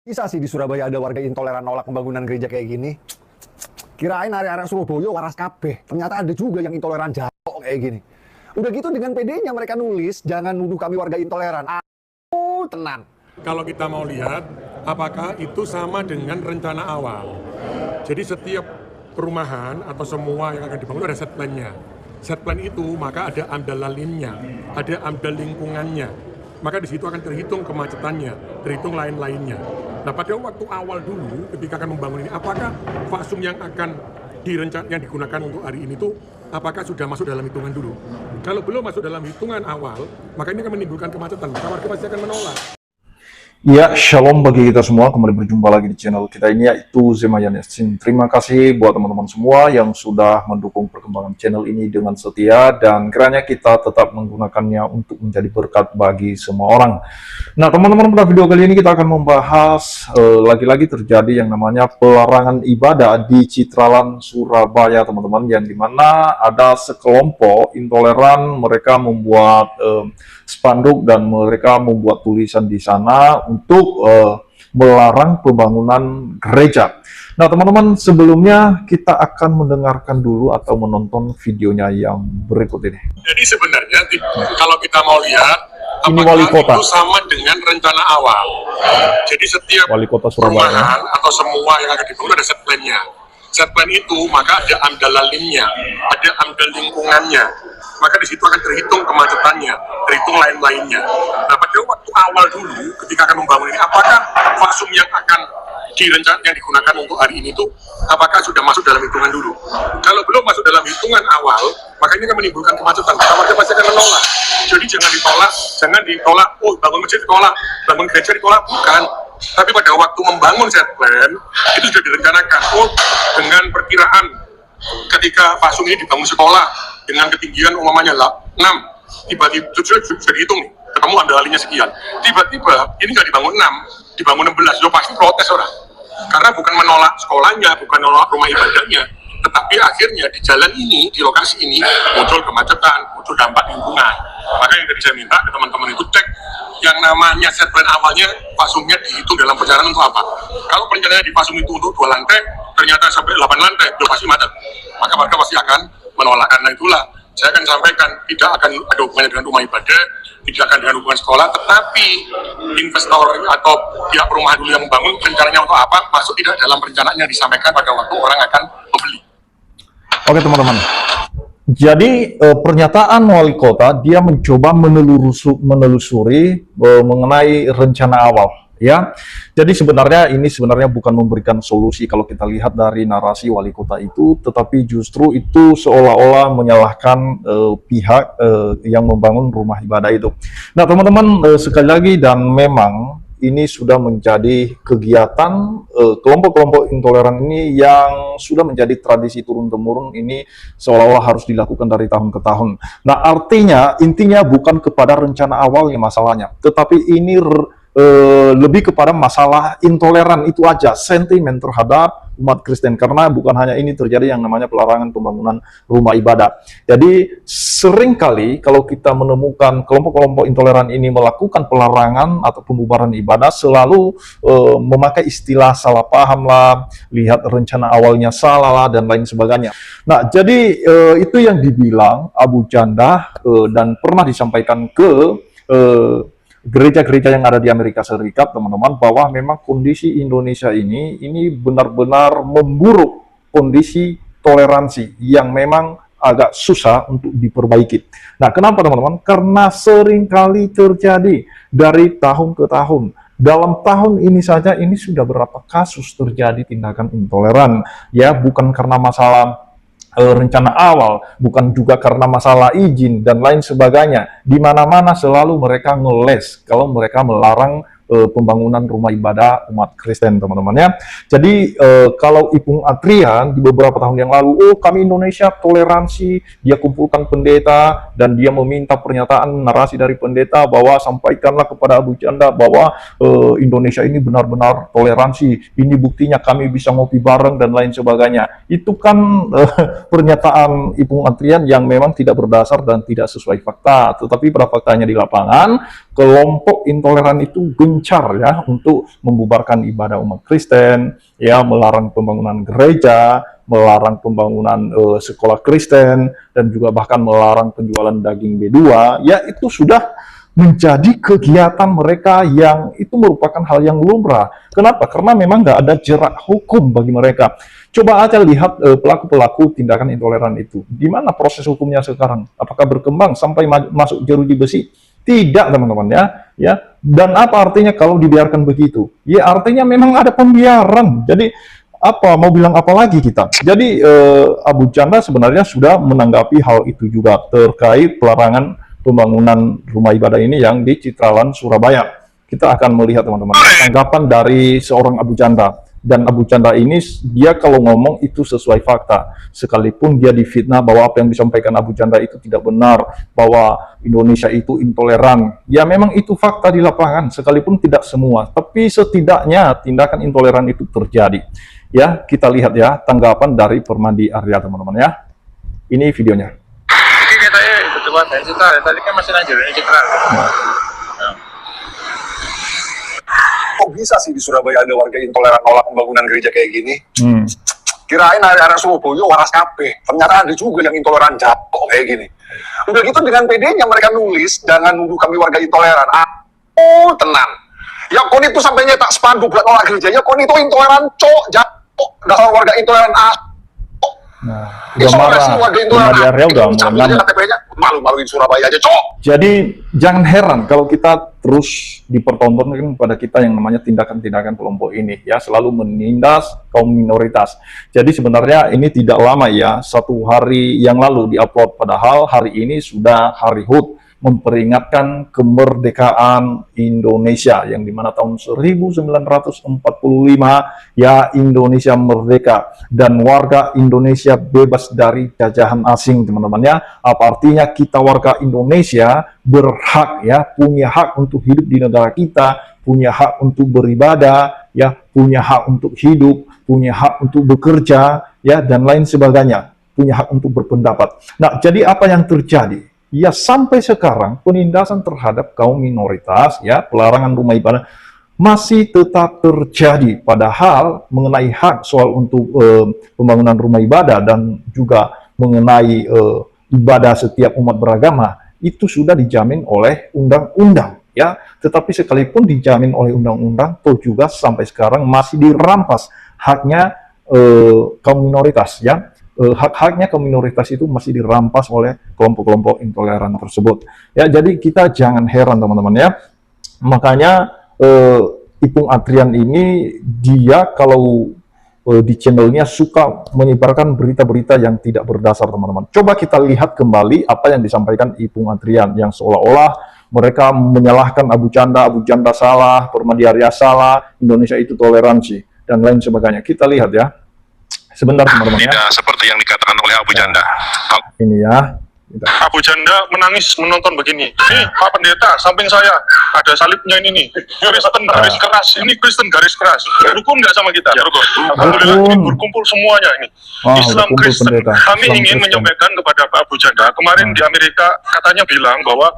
Bisa sih di Surabaya ada warga intoleran nolak pembangunan gereja kayak gini. Kirain area-area Surabaya waras kabeh. Ternyata ada juga yang intoleran jauh kayak gini. Udah gitu dengan PD-nya mereka nulis, jangan nuduh kami warga intoleran. Tenang. Kalau kita mau lihat, apakah itu sama dengan rencana awal. Jadi setiap perumahan atau semua yang akan dibangun ada set plan-nya. Set plan itu maka ada amdal lalinnya, ada amdal lingkungannya. Maka di situ akan terhitung kemacetannya, terhitung lain-lainnya. Nah, pada waktu awal dulu ketika akan membangun ini, apakah fasum yang akan yang digunakan untuk hari ini tuh apakah sudah masuk dalam hitungan dulu? Kalau belum masuk dalam hitungan awal, maka ini akan menimbulkan kemacetan, maka warga pasti akan menolak. Ya, shalom bagi kita semua, kembali berjumpa lagi di channel kita ini, yaitu Zemayan Yasin. Terima kasih buat teman-teman semua yang sudah mendukung perkembangan channel ini dengan setia, dan kiranya kita tetap menggunakannya untuk menjadi berkat bagi semua orang. Nah teman-teman, pada video kali ini kita akan membahas lagi-lagi terjadi yang namanya pelarangan ibadah di Citraland, Surabaya, teman-teman, yang dimana ada sekelompok intoleran, mereka membuat spanduk dan mereka membuat tulisan di sana untuk melarang pembangunan gereja. Nah teman-teman, sebelumnya kita akan mendengarkan dulu atau menonton videonya yang berikut ini. Jadi sebenarnya kalau kita mau lihat, ini wali kota itu sama dengan rencana awal. Jadi setiap wali kota Surabaya perumahan atau semua yang akan dibangun ada set plan-nya. Set plan itu maka ada amdal lalinnya, ada amdal lingkungannya. Maka di situ akan terhitung kemacetannya, terhitung lain-lainnya. Nah, pada waktu awal dulu ketika akan membangun ini, apakah fasum yang akan yang digunakan untuk hari ini itu apakah sudah masuk dalam hitungan dulu? Kalau belum masuk dalam hitungan awal, maka ini akan menimbulkan kemacetan, maka warga pasti akan menolak. Jadi jangan ditolak, oh bangun masjid ditolak, bangun gereja ditolak, bukan. Tapi pada waktu membangun set plan, itu sudah direncanakan, oh dengan perkiraan ketika fasum ini dibangun sekolah dengan ketinggian umpamanya 6, tiba-tiba sudah dihitung nih, ketemu amdal lalinnya sekian, tiba-tiba ini nggak dibangun 6, dibangun 16, lo pasti protes orang, karena bukan menolak sekolahnya, bukan menolak rumah ibadahnya, tetapi akhirnya di jalan ini, di lokasi ini muncul kemacetan, muncul dampak lingkungan. Maka yang tadi saya minta ke teman-teman itu cek yang namanya set plan awalnya, fasumnya dihitung dalam perencanaan untuk apa. Kalau perencanaannya di fasum itu untuk 2 lantai, ternyata sampai 8 lantai, itu pasti macet, maka warga pasti akan menolak. Karena itulah saya akan sampaikan, tidak akan ada hubungannya dengan rumah ibadah, tidak akan dengan hubungan sekolah, tetapi investor atau pihak perumahan dulu yang membangun rencananya untuk apa, masuk tidak dalam perencanaan yang disampaikan pada waktu orang akan membeli. Oke teman-teman, jadi pernyataan wali kota, dia mencoba menelusuri mengenai rencana awal. Ya, jadi sebenarnya ini bukan memberikan solusi kalau kita lihat dari narasi wali kota itu, tetapi justru itu seolah-olah menyalahkan pihak yang membangun rumah ibadah itu. Nah teman-teman, sekali lagi, dan memang ini sudah menjadi kegiatan kelompok-kelompok intoleran ini yang sudah menjadi tradisi turun-temurun, ini seolah-olah harus dilakukan dari tahun ke tahun. Nah artinya, intinya bukan kepada rencana awalnya masalahnya, tetapi ini lebih kepada masalah intoleran itu aja, sentimen terhadap umat Kristen, karena bukan hanya ini terjadi yang namanya pelarangan pembangunan rumah ibadah. Jadi seringkali kalau kita menemukan kelompok-kelompok intoleran ini melakukan pelarangan atau pembubaran ibadah, selalu memakai istilah salah paham lah, lihat rencana awalnya salah lah, dan lain sebagainya. Nah jadi itu yang dibilang Abu Janda dan pernah disampaikan ke gereja-gereja yang ada di Amerika Serikat, teman-teman, bahwa memang kondisi Indonesia ini benar-benar memburuk, kondisi toleransi yang memang agak susah untuk diperbaiki. Nah, kenapa teman-teman? Karena seringkali terjadi dari tahun ke tahun. Dalam tahun ini saja, ini sudah berapa kasus terjadi tindakan intoleran, ya, bukan karena masalah rencana awal, bukan juga karena masalah izin dan lain sebagainya. Di mana-mana selalu mereka ngeles kalau mereka melarang pembangunan rumah ibadah umat Kristen, teman-teman ya. Jadi kalau Ipung Adrian di beberapa tahun yang lalu, oh kami Indonesia toleransi, dia kumpulkan pendeta dan dia meminta pernyataan narasi dari pendeta bahwa sampaikanlah kepada Abu Janda bahwa Indonesia ini benar-benar toleransi, ini buktinya kami bisa ngopi bareng dan lain sebagainya. Itu kan pernyataan Ipung Adrian yang memang tidak berdasar dan tidak sesuai fakta, tetapi pada faktanya di lapangan kelompok intoleran itu gencar ya untuk membubarkan ibadah umat Kristen, ya melarang pembangunan gereja, melarang pembangunan sekolah Kristen, dan juga bahkan melarang penjualan daging B2, ya itu sudah menjadi kegiatan mereka yang itu merupakan hal yang lumrah. Kenapa? Karena memang nggak ada jerak hukum bagi mereka. Coba aja lihat pelaku-pelaku tindakan intoleran itu. Di mana proses hukumnya sekarang? Apakah berkembang sampai masuk jeruji besi? Tidak, teman-teman ya. Ya. Dan apa artinya kalau dibiarkan begitu? Ya artinya memang ada pembiaran. Jadi apa mau bilang apa lagi kita? Jadi Abu Janda sebenarnya sudah menanggapi hal itu juga terkait pelarangan pembangunan rumah ibadah ini yang di Citraland, Surabaya. Kita akan melihat teman-teman tanggapan dari seorang Abu Janda. Dan Abu Janda ini dia kalau ngomong itu sesuai fakta. Sekalipun dia difitnah bahwa apa yang disampaikan Abu Janda itu tidak benar, bahwa Indonesia itu intoleran. Ya memang itu fakta di lapangan, sekalipun tidak semua. Tapi setidaknya tindakan intoleran itu terjadi. Ya, kita lihat ya tanggapan dari Permadi Arya teman-teman ya. Ini videonya. Ini katanya ketua dari Citra, tadi kan masih lanjut dari Citra. Kok bisa sih di Surabaya ada warga intoleran nolak pembangunan gereja kayak gini? Kirain area-area Surabaya waras kabeh. Ternyata ada juga yang intoleran jatuh kayak gini. Udah gitu dengan PD-nya mereka nulis, jangan nuduh kami warga intoleran. Oh, tenang. Ya kon itu sampai nyetak spanduk buat nolak gerejanya, kon itu intoleran cok, jatuh. Dasar warga intoleran Nah, udah marah. Permadi Arya udah mengambil. Malu-maluin Surabaya aja, cok. Jadi jangan heran kalau kita terus dipertontonkan kepada kita yang namanya tindakan-tindakan kelompok ini ya, selalu menindas kaum minoritas. Jadi sebenarnya ini tidak lama ya, 1 hari yang lalu diupload, padahal hari ini sudah hari HUT memperingatkan kemerdekaan Indonesia yang dimana tahun 1945 ya Indonesia merdeka dan warga Indonesia bebas dari jajahan asing teman-teman ya. Apa artinya kita warga Indonesia berhak ya, punya hak untuk hidup di negara kita, punya hak untuk beribadah ya, punya hak untuk hidup, punya hak untuk bekerja ya, dan lain sebagainya, punya hak untuk berpendapat. Nah, jadi apa yang terjadi? Ya sampai sekarang penindasan terhadap kaum minoritas ya, pelarangan rumah ibadah masih tetap terjadi, padahal mengenai hak soal untuk pembangunan rumah ibadah dan juga mengenai ibadah setiap umat beragama itu sudah dijamin oleh undang-undang ya, tetapi sekalipun dijamin oleh undang-undang toh juga sampai sekarang masih dirampas haknya kaum minoritas ya. Hak-haknya kaum minoritas itu masih dirampas oleh kelompok-kelompok intoleran tersebut. Ya, jadi kita jangan heran teman-teman ya. Makanya Ipung Adrian ini dia kalau di channelnya suka menyebarkan berita-berita yang tidak berdasar teman-teman. Coba kita lihat kembali apa yang disampaikan Ipung Adrian yang seolah-olah mereka menyalahkan Abu Janda salah, Permadi Arya salah, Indonesia itu toleransi dan lain sebagainya. Kita lihat ya. Sebentar teman-teman ya. Tidak seperti yang dikatakan oleh Abu Janda. Ini ya. Abu Janda menangis menonton begini. Nih Pak Pendeta, samping saya ada salibnya ini nih. Kristen garis keras, ini Kristen garis keras. Rukun nggak sama kita? Ya, rukun. Alhamdulillah ini berkumpul semuanya ini. Islam Kristen. Kami ingin menyampaikan kepada Pak Abu Janda. Kemarin di Amerika katanya bilang bahwa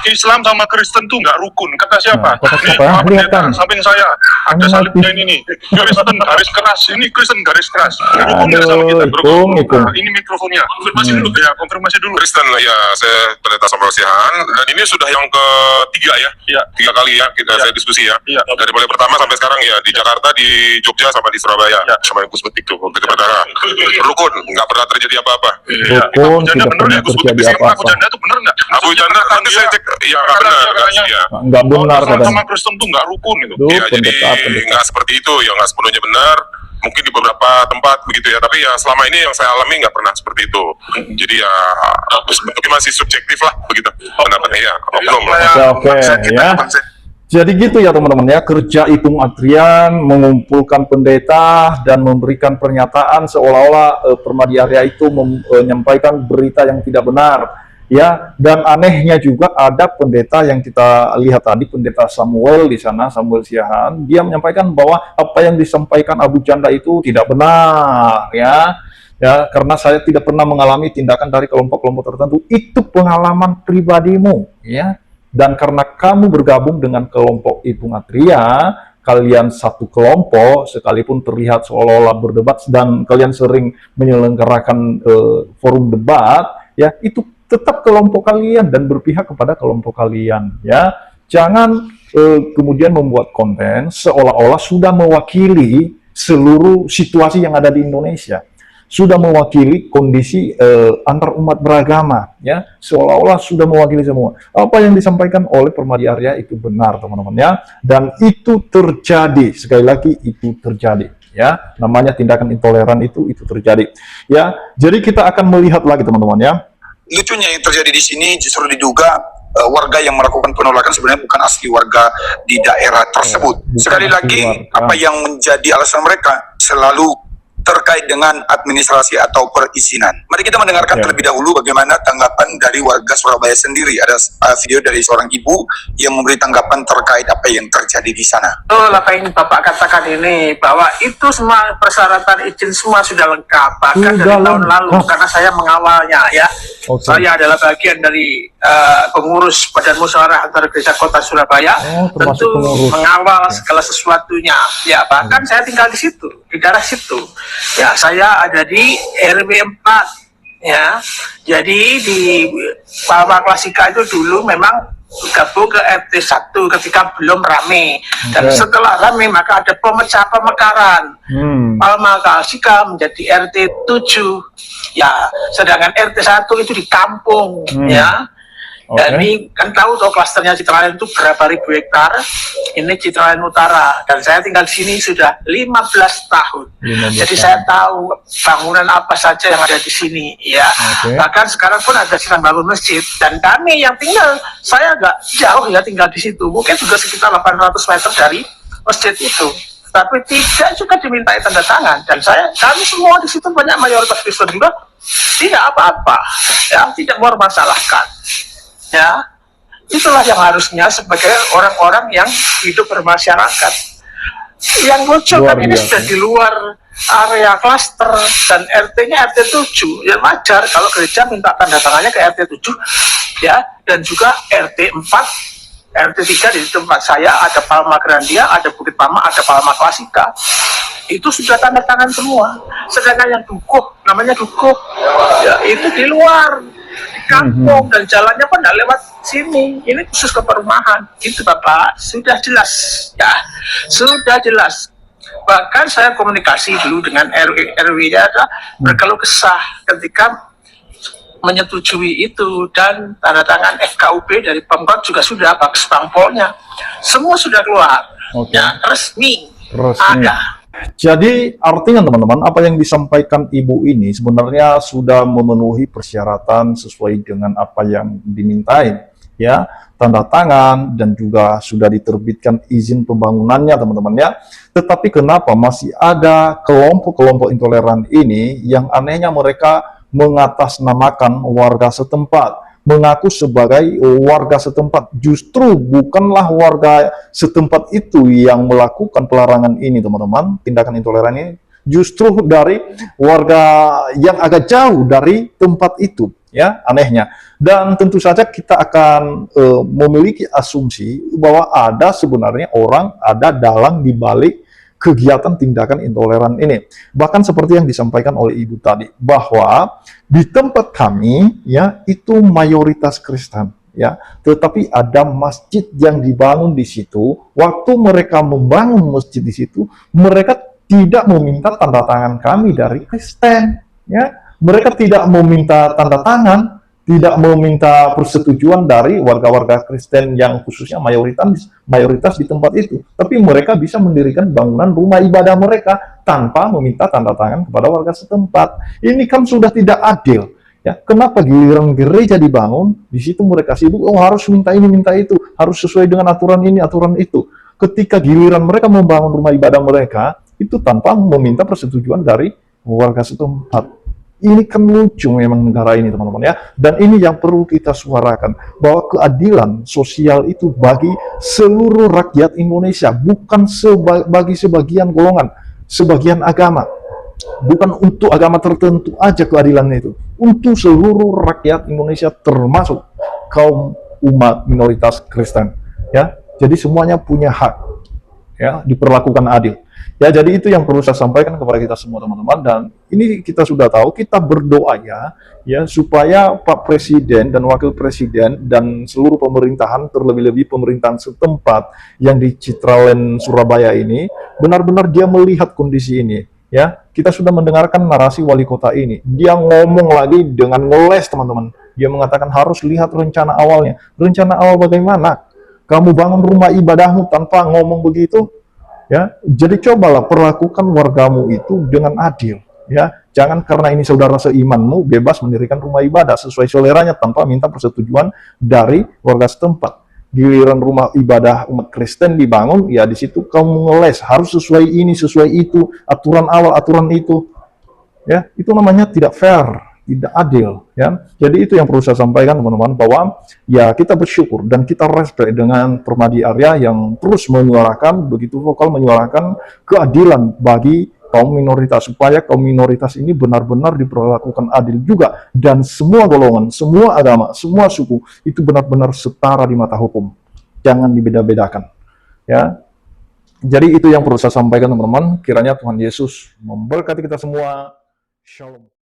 Islam sama Kristen tuh nggak rukun. Kata siapa? Nih Pak Pendeta, samping saya ada salibnya ini nih. Kristen garis keras, ini Kristen garis keras. Rukun nggak sama kita? Berkumpul. Nah, ini mikrofonnya. Konfirmasi dulu ya, konfirmasi dulu. Ya, saya pendeta Samrosihan dan ini sudah yang ketiga ya, tiga kali ya kita saya diskusi ya. Dari mulai pertama sampai sekarang ya di Jakarta, di Jogja, sama di Surabaya. Sama Gus Betik tuh waktu itu pertama. Rukun, nggak pernah terjadi apa-apa. Rukun tidak pernah terjadi apa-apa. Abu Janda itu benar nggak? Abu Janda nanti saya cek, ya nggak benar. Nggak benar katanya. Sama Kristen tuh nggak rukun itu. Ya jadi nggak seperti itu, ya nggak sepenuhnya benar. Mungkin di beberapa tempat begitu ya, tapi ya selama ini yang saya alami nggak pernah seperti itu. Jadi ya bentuknya masih subjektif lah begitu pendapatnya ya. Oke ya. Jadi gitu ya teman-teman ya, kerja Ipung Adrian mengumpulkan pendeta dan memberikan pernyataan seolah-olah Permadi Arya itu menyampaikan berita yang tidak benar. Ya, dan anehnya juga ada pendeta yang kita lihat tadi, pendeta Samuel di sana, Samuel Siahaan, dia menyampaikan bahwa apa yang disampaikan Abu Janda itu tidak benar, ya, karena saya tidak pernah mengalami tindakan dari kelompok-kelompok tertentu. Itu pengalaman pribadimu, ya. Dan karena kamu bergabung dengan kelompok Ibung Atria, kalian satu kelompok, sekalipun terlihat seolah-olah berdebat dan kalian sering menyelenggarakan forum debat, ya itu tetap kelompok kalian dan berpihak kepada kelompok kalian, ya. Jangan kemudian membuat konten seolah-olah sudah mewakili seluruh situasi yang ada di Indonesia, sudah mewakili kondisi antar umat beragama, ya, seolah-olah sudah mewakili semua. Apa yang disampaikan oleh Permadi Arya itu benar, teman-teman, ya, dan itu terjadi, sekali lagi itu terjadi, ya, namanya tindakan intoleran itu terjadi, ya. Jadi kita akan melihat lagi, teman-teman, ya. Lucunya yang terjadi di sini justru diduga warga yang melakukan penolakan sebenarnya bukan asli warga di daerah tersebut. Sekali lagi, apa yang menjadi alasan mereka selalu terkait dengan administrasi atau perizinan. Mari kita mendengarkan terlebih dahulu bagaimana tanggapan dari warga Surabaya sendiri. Ada video dari seorang ibu yang memberi tanggapan terkait apa yang terjadi di sana. Betul apa yang Bapak katakan ini, bahwa itu semua persyaratan izin semua sudah lengkap, bahkan dari tahun lalu, karena saya mengawalnya, ya. Saya adalah bagian dari pengurus Badan Musyawarah Antara Gereja Kota Surabaya, tentu mengawal segala sesuatunya. Ya, bahkan saya tinggal di situ, di daerah situ. Ya, saya ada di RW 4, ya. Jadi di Palma Klasika itu dulu memang gabung ke RT 1 ketika belum rame, dan setelah rame maka ada pemecah pemekaran. Palma Klasika menjadi RT 7, ya, sedangkan RT 1 itu di kampung, ya. Dan ini kan tahu toh klasternya Citraland itu berapa ribu hektar. Ini Citraland Utara, dan saya tinggal di sini sudah 15 tahun. Jadi saya tahu bangunan apa saja yang ada di sini, ya. Bahkan sekarang pun ada sedang bangun masjid, dan kami yang tinggal, saya agak jauh ya tinggal di situ, mungkin juga sekitar 800 meter dari masjid itu. Tapi tidak juga dimintai tanda tangan, dan kami semua di situ banyak mayoritas Kristen juga, tidak apa-apa, ya, tidak mempermasalahkan. Ya, itulah yang harusnya sebagai orang-orang yang hidup bermasyarakat. Yang lucu kan ini sudah di luar area klaster, dan RT-nya RT 7. Ya wajar kalau gereja minta tanda tangannya ke RT 7, ya, dan juga RT 4, RT 3 di tempat saya ada Palma Grandia, ada Bukit Palma, ada Palma Klasika. Itu sudah tanda tangan semua. Sedangkan yang dukuh, namanya dukuh, ya, itu di luar, di kampung, dan jalannya pun tidak lewat sini. Ini khusus ke perumahan. Itu Bapak, sudah jelas, ya, sudah jelas. Bahkan saya komunikasi dulu dengan RW-nya, berkeluh kesah ketika menyetujui itu, dan tanda tangan FKUB dari Pemkot juga sudah, bagus Bangpolnya semua sudah keluar, ya, resmi. Ada. Jadi artinya, teman-teman, apa yang disampaikan ibu ini sebenarnya sudah memenuhi persyaratan sesuai dengan apa yang dimintai, ya, tanda tangan, dan juga sudah diterbitkan izin pembangunannya, teman-teman, ya. Tetapi kenapa masih ada kelompok-kelompok intoleran ini yang anehnya mereka mengatasnamakan warga setempat, mengaku sebagai warga setempat. Justru bukanlah warga setempat itu yang melakukan pelarangan ini, teman-teman, tindakan intoleran ini, justru dari warga yang agak jauh dari tempat itu, ya, anehnya. Dan tentu saja kita akan memiliki asumsi bahwa ada sebenarnya orang, ada dalang di balik kegiatan tindakan intoleran ini. Bahkan seperti yang disampaikan oleh ibu tadi, bahwa di tempat kami, ya, itu mayoritas Kristen, ya, tetapi ada masjid yang dibangun di situ. Waktu mereka membangun masjid di situ, mereka tidak meminta tanda tangan kami dari Kristen, ya. Mereka tidak meminta tanda tangan, tidak meminta persetujuan dari warga-warga Kristen yang khususnya mayoritas di tempat itu. Tapi mereka bisa mendirikan bangunan rumah ibadah mereka tanpa meminta tanda tangan kepada warga setempat. Ini kan sudah tidak adil. Ya, kenapa giliran gereja dibangun, di situ mereka sibuk, oh harus minta ini, minta itu, harus sesuai dengan aturan ini, aturan itu. Ketika giliran mereka membangun rumah ibadah mereka, itu tanpa meminta persetujuan dari warga setempat. Ini kan lucu memang negara ini, teman-teman, ya. Dan ini yang perlu kita suarakan, bahwa keadilan sosial itu bagi seluruh rakyat Indonesia, bukan bagi sebagian golongan, sebagian agama. Bukan untuk agama tertentu aja keadilan itu, untuk seluruh rakyat Indonesia, termasuk kaum umat minoritas Kristen. Ya, jadi semuanya punya hak, ya, diperlakukan adil. Ya, jadi itu yang perlu saya sampaikan kepada kita semua teman-teman, dan ini kita sudah tahu, kita berdoa ya supaya Pak Presiden dan Wakil Presiden dan seluruh pemerintahan, terlebih-lebih pemerintahan setempat yang di Citraland Surabaya ini benar-benar dia melihat kondisi ini. Ya, kita sudah mendengarkan narasi wali kota ini. Dia ngomong lagi dengan ngeles teman-teman. Dia mengatakan harus lihat rencana awalnya. Rencana awal bagaimana? Kamu bangun rumah ibadahmu tanpa ngomong begitu? Ya, jadi cobalah perlakukan wargamu itu dengan adil. Ya, jangan karena ini saudara seimanmu bebas mendirikan rumah ibadah sesuai seleranya tanpa minta persetujuan dari warga setempat. Giliran rumah ibadah umat Kristen dibangun, ya di situ kamu ngeles harus sesuai ini, sesuai itu, aturan awal, aturan itu. Ya, itu namanya tidak fair, tidak adil, ya. Jadi itu yang perlu saya sampaikan teman-teman, bahwa ya kita bersyukur dan kita respect dengan Permadi Arya yang terus menyuarakan, begitu vokal menyuarakan keadilan bagi kaum minoritas, supaya kaum minoritas ini benar-benar diperlakukan adil juga, dan semua golongan, semua agama, semua suku itu benar-benar setara di mata hukum, jangan dibeda-bedakan, ya. Jadi itu yang perlu saya sampaikan teman-teman. Kiranya Tuhan Yesus memberkati kita semua. Shalom.